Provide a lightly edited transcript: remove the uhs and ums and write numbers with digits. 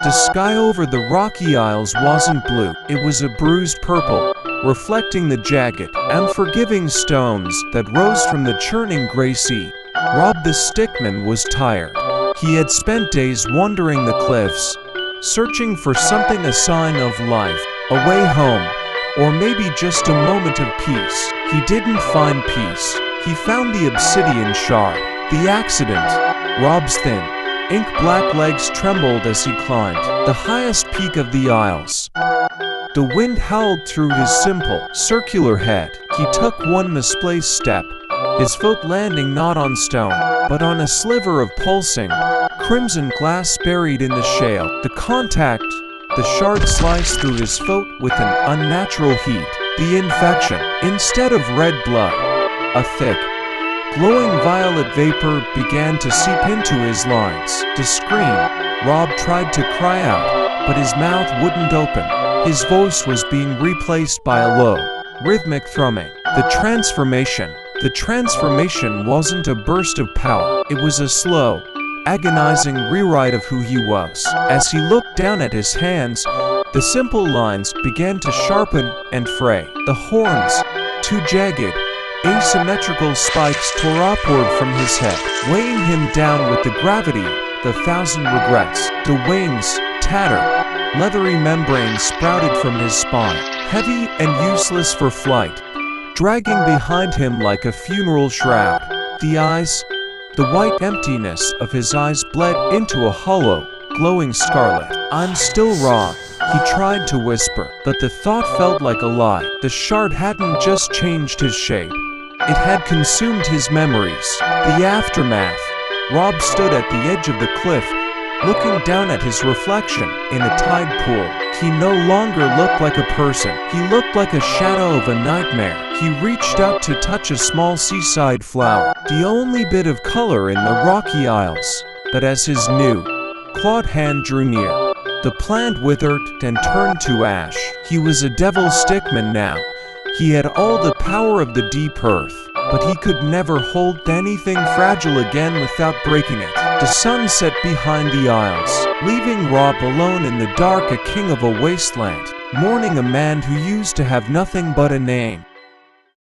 The sky over the rocky isles wasn't blue, it was a bruised purple, reflecting the jagged, unforgiving stones that rose from the churning gray sea. Rob the stickman was tired. He had spent days wandering the cliffs, searching for something, a sign of life, a way home, or maybe just a moment of peace. He didn't find peace. He found the Obsidian Shard. The accident. Rob's thin, ink-black legs trembled as he climbed the highest peak of the Isles. The wind howled through his simple, circular head. He took one misplaced step, his foot landing not on stone, but on a sliver of pulsing, crimson glass buried in the shale. The contact, the shard sliced through his foot with an unnatural heat. The infection. Instead of red blood, a thick, glowing violet vapor began to seep into his lungs. To scream, Rob tried to cry out, but his mouth wouldn't open. His voice was being replaced by a low, rhythmic thrumming. The transformation wasn't a burst of power. It was a slow, agonizing rewrite of who he was. As he looked down at his hands, the simple lines began to sharpen and fray. The horns, two jagged, asymmetrical spikes tore upward from his head, weighing him down with the gravity, the thousand regrets. The wings, tattered, leathery membranes sprouted from his spine, heavy and useless for flight, dragging behind him like a funeral shroud. The eyes, the white emptiness of his eyes bled into a hollow, glowing scarlet. "I'm still Rob," he tried to whisper, but the thought felt like a lie. The shard hadn't just changed his shape. It had consumed his memories. The aftermath. Rob stood at the edge of the cliff, looking down at his reflection in a tide pool. He no longer looked like a person. He looked like a shadow of a nightmare. He reached out to touch a small seaside flower, the only bit of color in the rocky isles. But as his new, clawed hand drew near, the plant withered and turned to ash. He was a devil stickman now. He had all the power of the deep earth, but he could never hold anything fragile again without breaking it. The sun set behind the isles, leaving Rob alone in the dark, a king of a wasteland, mourning a man who used to have nothing but a name.